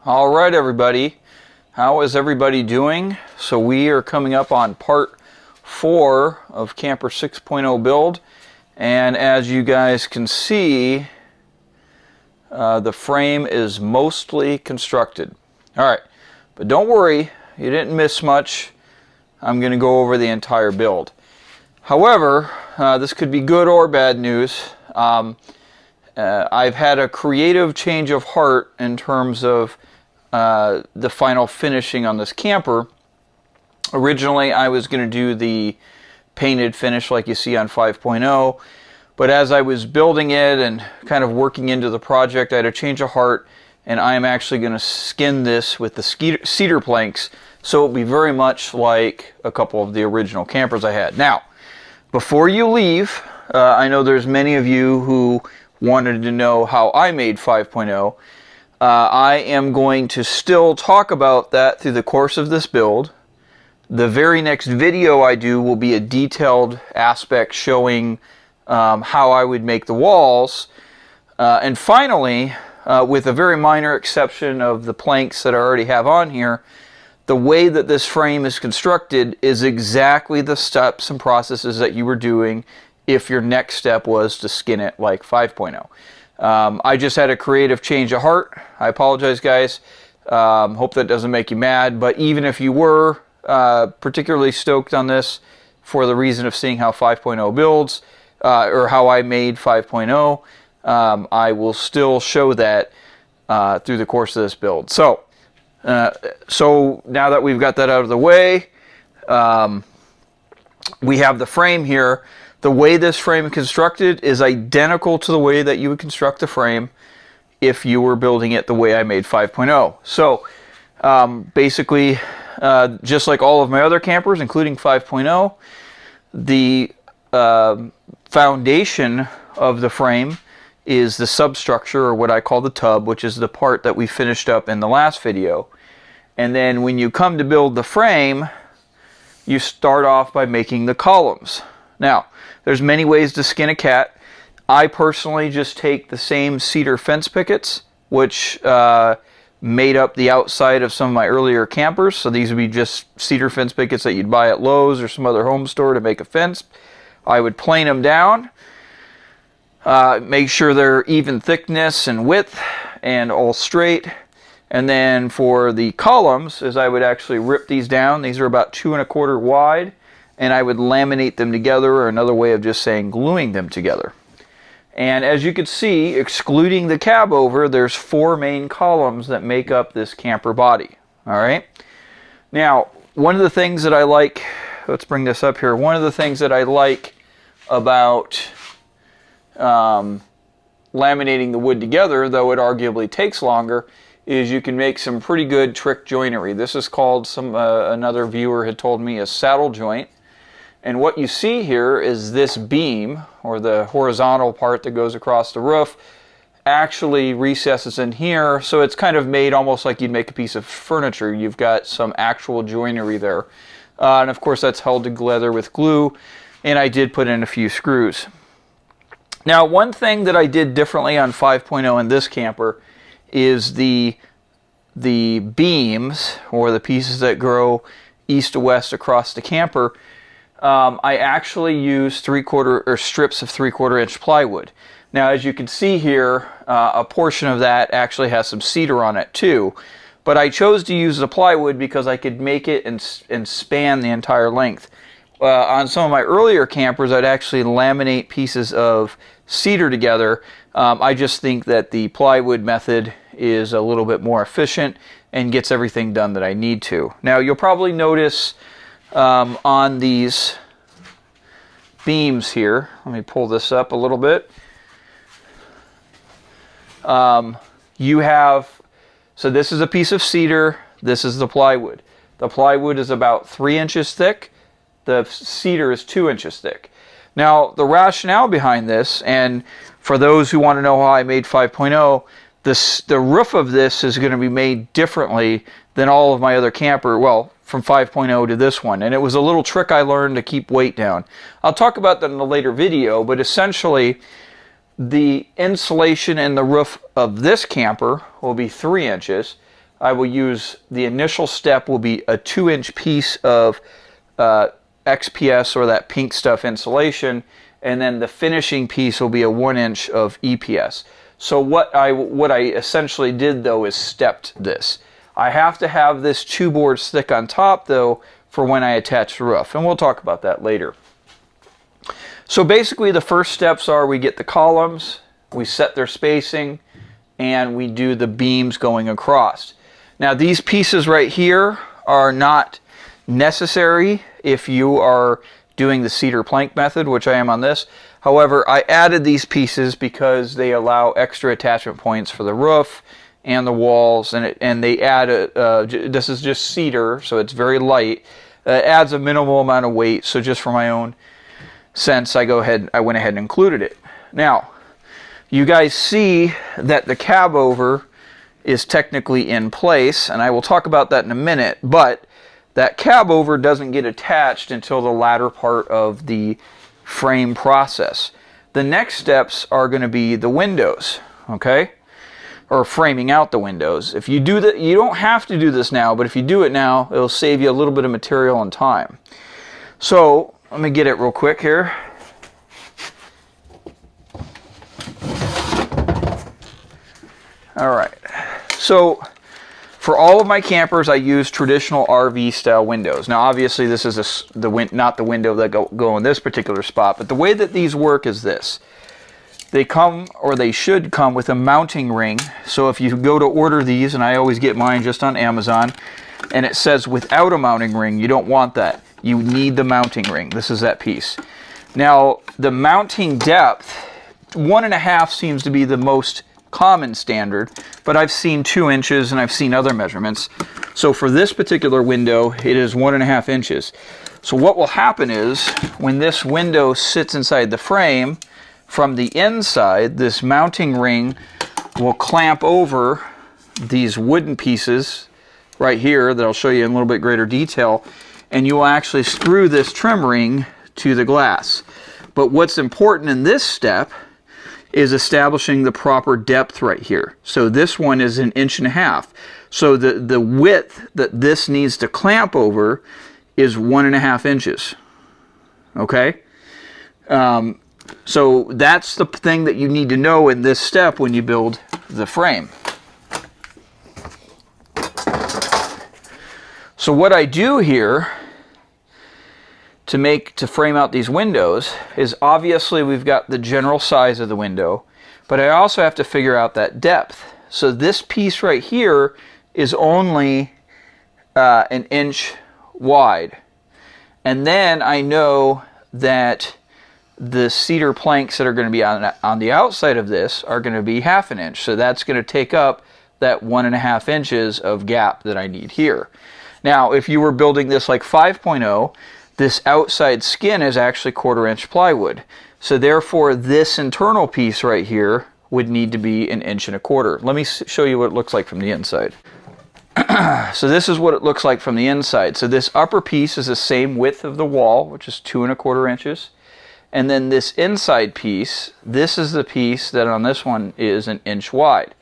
All right, everybody. How is everybody doing? So we are coming up on part 4 of Camper 6.0 build. And as you guys can see, the frame is mostly constructed. All right, but don't worry, you didn't miss much. I'm going to go over the entire build. However, this could be good or bad news. I've had a creative change of heart in terms of the final finishing on this camper. Originally, I was going to do the painted finish like you see on 5.0, but as I was building it and kind of working into the project, I had a change of heart, and I am actually going to skin this with the cedar planks, so it'll be very much like a couple of the original campers I had. Now, before you leave, I know there's many of you who wanted to know how I made 5.0. I am going to still talk about that through the course of this build. The very next video I do will be a detailed aspect showing how I would make the walls. And finally, with a very minor exception of the planks that I already have on here, the way that this frame is constructed is exactly the steps and processes that you were doing if your next step was to skin it like 5.0. I just had a creative change of heart. I apologize, guys. Hope that doesn't make you mad, but even if you were particularly stoked on this for the reason of seeing how 5.0 builds, or how I made 5.0, I will still show that through the course of this build. So now that we've got that out of the way, we have the frame here. The way this frame is constructed is identical to the way that you would construct the frame if you were building it the way I made 5.0. So basically, just like all of my other campers, including 5.0, the foundation of the frame is the substructure, or what I call the tub, which is the part that we finished up in the last video. And then when you come to build the frame, you start off by making the columns. Now, there's many ways to skin a cat. I personally just take the same cedar fence pickets, which made up the outside of some of my earlier campers. So these would be just cedar fence pickets that you'd buy at Lowe's or some other home store to make a fence. I would plane them down, make sure they're even thickness and width and all straight. And then for the columns, is I would actually rip these down. These are about 2 1/4 wide. And I would laminate them together, or another way of just saying gluing them together. And as you can see, excluding the cab over, there's 4 main columns that make up this camper body. All right. Now, one of the things that I like, let's bring this up here. One of the things that I like about laminating the wood together, though it arguably takes longer, is you can make some pretty good trick joinery. This is called, another viewer had told me, a saddle joint. And what you see here is this beam, or the horizontal part that goes across the roof, actually recesses in here, so it's kind of made almost like you'd make a piece of furniture. You've got some actual joinery there. And of course that's held together with glue, and I did put in a few screws. Now, one thing that I did differently on 5.0 in this camper is the beams, or the pieces that grow east to west across the camper. I actually use strips of 3/4 inch plywood. Now, as you can see here, a portion of that actually has some cedar on it too. But I chose to use the plywood because I could make it and span the entire length. On some of my earlier campers, I'd actually laminate pieces of cedar together. I just think that the plywood method is a little bit more efficient and gets everything done that I need to. Now, you'll probably notice on these beams here, let me pull this up a little bit. You have, so this is a piece of cedar, this is the plywood. The plywood is about 3 inches thick, the cedar is 2 inches thick. Now, the rationale behind this, and for those who want to know how I made 5.0, the roof of this is going to be made differently than all of my other camper, well, from 5.0 to this one. And it was a little trick I learned to keep weight down. I'll talk about that in a later video, but essentially the insulation in the roof of this camper will be 3 inches. I will use, the initial step will be a 2-inch piece of XPS, or that pink stuff, insulation, and then the finishing piece will be a 1-inch of EPS. So what I essentially did though is stepped this. I have to have this 2 boards thick on top though for when I attach the roof, and we'll talk about that later. So basically the first steps are we get the columns, we set their spacing, and we do the beams going across. Now these pieces right here are not necessary if you are doing the cedar plank method, which I am on this. However, I added these pieces because they allow extra attachment points for the roof and the walls, and they add this is just cedar, so it's very light. It adds a minimal amount of weight, so just for my own sense, I went ahead and included it. Now, you guys see that the cab over is technically in place, and I will talk about that in a minute, but that cab over doesn't get attached until the latter part of the frame process. The next steps are going to be the windows, okay? Or framing out the windows. If you do that, you don't have to do this now, but if you do it now, it'll save you a little bit of material and time. So, let me get it real quick here. All right, so for all of my campers, I use traditional RV style windows. Now, obviously, this is not the window that go in this particular spot, but the way that these work is this. They come, or they should come, with a mounting ring. So if you go to order these, and I always get mine just on Amazon, and it says without a mounting ring, you don't want that. You need the mounting ring. This is that piece. Now, the mounting depth, 1.5 seems to be the most common standard, but I've seen 2 inches and I've seen other measurements. So for this particular window, it is 1.5 inches. So what will happen is when this window sits inside the frame, from the inside, this mounting ring will clamp over these wooden pieces right here that I'll show you in a little bit greater detail, and you will actually screw this trim ring to the glass. But what's important in this step is establishing the proper depth right here. So this one is 1.5 inches. So the width that this needs to clamp over is 1.5 inches. Okay? So that's the thing that you need to know in this step when you build the frame. So what I do here to frame out these windows is, obviously we've got the general size of the window, but I also have to figure out that depth. So this piece right here is only 1 inch wide. And then I know that the cedar planks that are going to be on the outside of this are going to be 1/2 inch. So that's going to take up that 1.5 inches of gap that I need here. Now, if you were building this like 5.0, this outside skin is actually 1/4 inch plywood. So therefore, this internal piece right here would need to be 1.25 inches. Let me show you what it looks like from the inside. So this is what it looks like from the inside. So this upper piece is the same width of the wall, which is 2.25 inches. And then this inside piece, this is the piece that on this one is 1 inch wide.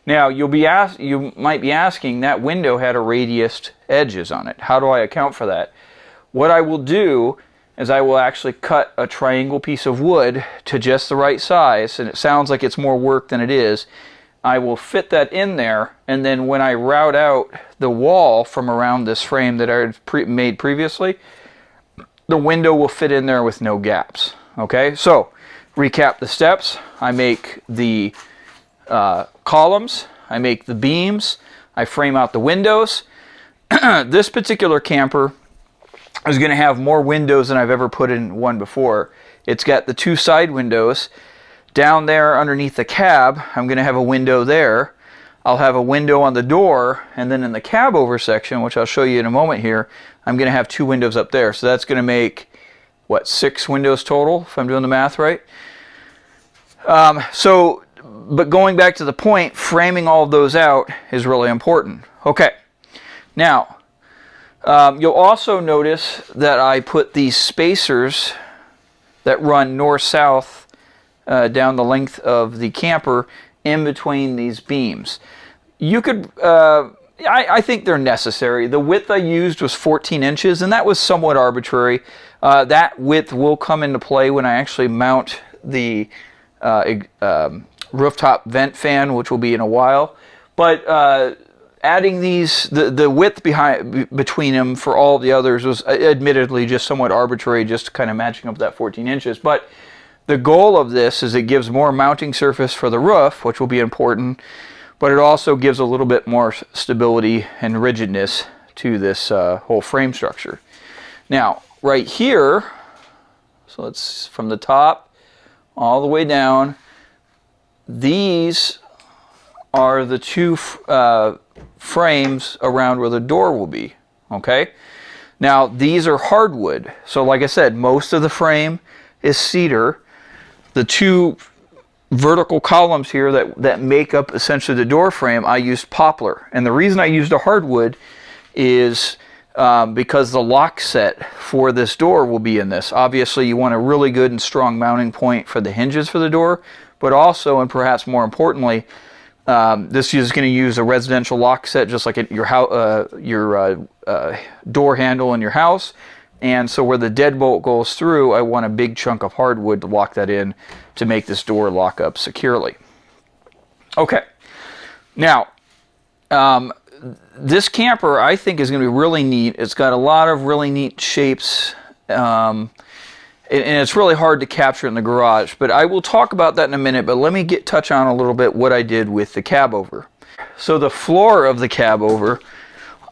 Now, you might be asking, that window had a radiused edges on it. How do I account for that? What I will do is I will actually cut a triangle piece of wood to just the right size, and it sounds like it's more work than it is. I will fit that in there, and then when I route out the wall from around this frame that I had made previously, the window will fit in there with no gaps. Okay, so recap the steps. I make the columns, I make the beams, I frame out the windows. This particular camper is going to have more windows than I've ever put in one before. It's got the 2 side windows. Down there underneath the cab, I'm going to have a window there. I'll have a window on the door, and then in the cab over section, which I'll show you in a moment here, I'm going to have 2 windows up there. So that's going to make, what, 6 windows total, if I'm doing the math right? But going back to the point, framing all of those out is really important. Okay, now, you'll also notice that I put these spacers that run north-south down the length of the camper in between these beams. You could I think they're necessary. The width I used was 14 inches, and that was somewhat arbitrary. That width will come into play when I actually mount the rooftop vent fan, which will be in a while. But adding these, the width between them for all the others was admittedly just somewhat arbitrary, just kind of matching up that 14 inches. But the goal of this is it gives more mounting surface for the roof, which will be important, but it also gives a little bit more stability and rigidness to this whole frame structure. Now, right here, so let's from the top all the way down, these are the two frames around where the door will be, okay? Now, these are hardwood. So like I said, most of the frame is cedar. The two vertical columns here that make up essentially the door frame, I used poplar. And the reason I used a hardwood is because the lock set for this door will be in this. Obviously, you want a really good and strong mounting point for the hinges for the door, but also, and perhaps more importantly, this is going to use a residential lock set, just like your door handle in your house. And so where the deadbolt goes through, I want a big chunk of hardwood to lock that in to make this door lock up securely. Okay, now this camper I think is going to be really neat. It's got a lot of really neat shapes, and it's really hard to capture in the garage, but I will talk about that in a minute. But let me touch on a little bit what I did with the cab over. So the floor of the cab over,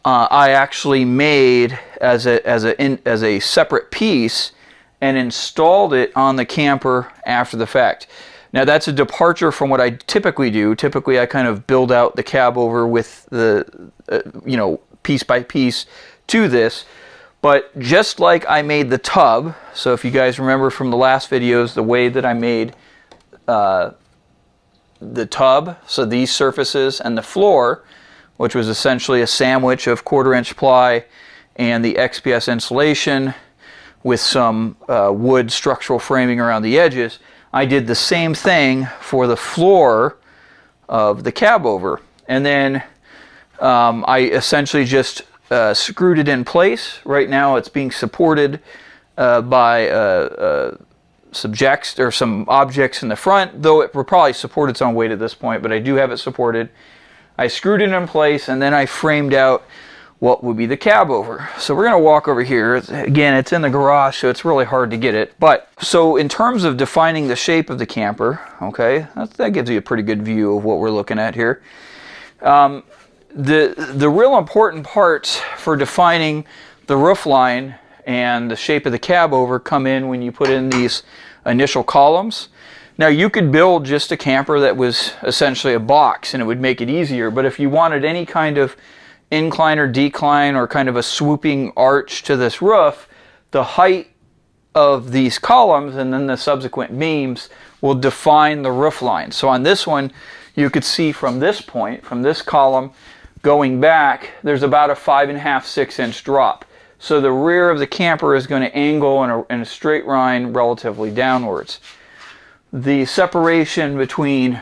I actually made as a separate piece and installed it on the camper after the fact. Now that's a departure from what I typically do. Typically I kind of build out the cab over with the piece by piece to this. But just like I made the tub, so if you guys remember from the last videos, the way that I made the tub, so these surfaces and the floor, which was essentially a sandwich of 1/4-inch ply and the XPS insulation with some wood structural framing around the edges, I did the same thing for the floor of the cab over. And then I essentially just screwed it in place. Right now it's being supported by some objects in the front, though it will probably support its own weight at this point, but I do have it supported. I screwed it in place, and then I framed out what would be the cab over. So we're going to walk over here. Again, it's in the garage, so it's really hard to get it. But so in terms of defining the shape of the camper, okay, that gives you a pretty good view of what we're looking at here. The real important parts for defining the roof line and the shape of the cab over come in when you put in these initial columns. Now you could build just a camper that was essentially a box and it would make it easier, but if you wanted any kind of incline or decline or kind of a swooping arch to this roof, the height of these columns and then the subsequent beams will define the roof line. So on this one, you could see from this point, from this column going back, there's about a 5.5–6 inch drop. So the rear of the camper is going to angle in a straight line relatively downwards. The separation between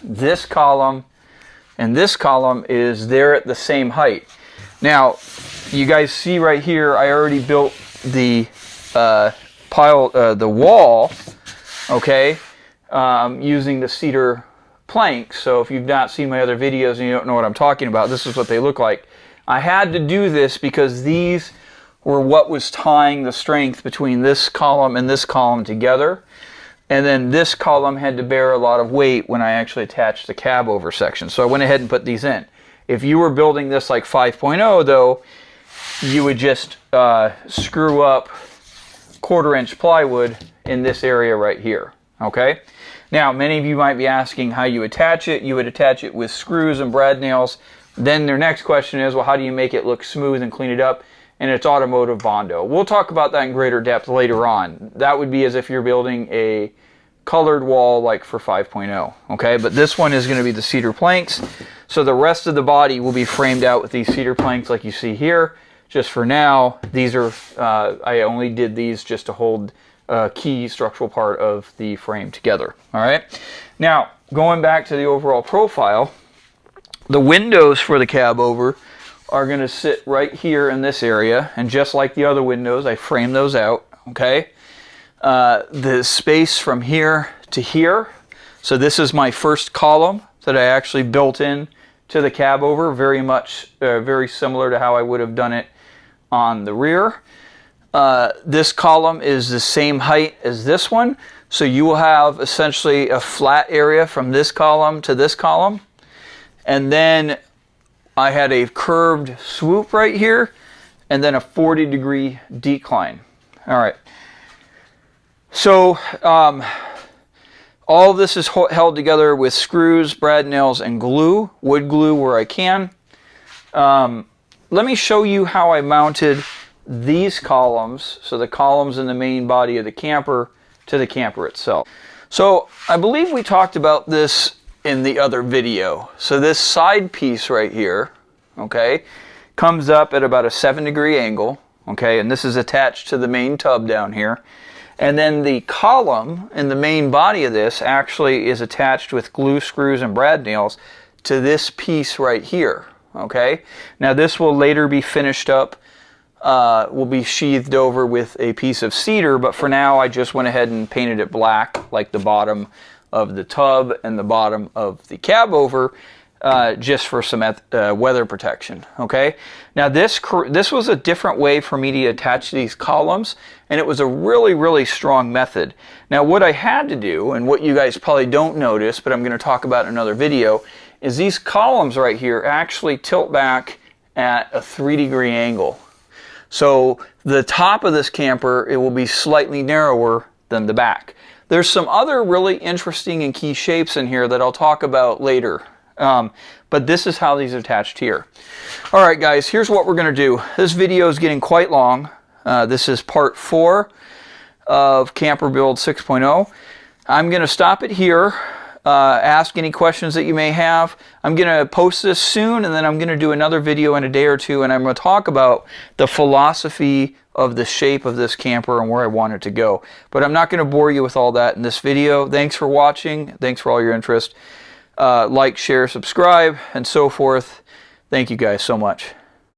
this column and this column is there at the same height. Now, you guys see right here, I already built the the wall, okay, using the cedar planks. So if you've not seen my other videos and you don't know what I'm talking about, this is what they look like. I had to do this because these were what was tying the strength between this column and this column together. And then this column had to bear a lot of weight when I actually attached the cab over section. So I went ahead and put these in. If you were building this like 5.0 though, you would just screw up 1/4-inch plywood in this area right here, okay? Now, many of you might be asking how you attach it. You would attach it with screws and brad nails. Then their next question is, well, how do you make it look smooth and clean it up? And it's automotive Bondo. We'll talk about that in greater depth later on. That would be as if you're building a colored wall like for 5.0, okay? But this one is going to be the cedar planks. So the rest of the body will be framed out with these cedar planks like you see here. Just for now, these are, I only did these just to hold a key structural part of the frame together, all right? Now, going back to the overall profile, The windows for the cab over are going to sit right here in this area, and just like the other windows, I frame those out, okay? The space from here to here, so this is my first column that I actually built in to the cab over, very similar to how I would have done it on the rear. This column is the same height as this one, so you will have essentially a flat area from this column to this column. And then I had a curved swoop right here, and then a 40-degree decline. All right. So all of this is held together with screws, brad nails, and glue, wood glue where I can. Let me show you how I mounted these columns, so the columns in the main body of the camper, to the camper itself. So I believe we talked about this in the other video. So this side piece right here, okay, comes up at about a 7-degree angle, okay, and this is attached to the main tub down here. And then the column in the main body of this actually is attached with glue screws and brad nails to this piece right here, okay. Now this will later be finished up, will be sheathed over with a piece of cedar, but for now I just went ahead and painted it black, like the bottom of the tub and the bottom of the cab over, just for some weather protection, okay? Now this was a different way for me to attach these columns, and it was a really strong method. Now what I had to do, and what you guys probably don't notice, but I'm going to talk about in another video, is these columns right here actually tilt back at a 3-degree angle. So the top of this camper, it will be slightly narrower than the back. There's some other really interesting and key shapes in here that I'll talk about later. But this is how these are attached here. All right, guys, here's what we're going to do. This video is getting quite long. This is part 4 of Camper Build 6.0. I'm going to stop it here. Ask any questions that you may have. I'm going to post this soon, and then I'm going to do another video in a day or two, and I'm going to talk about the philosophy of the shape of this camper and where I want it to go. But I'm not going to bore you with all that in this video. Thanks for watching. Thanks for all your interest. Like, share, subscribe, and so forth. Thank you guys so much.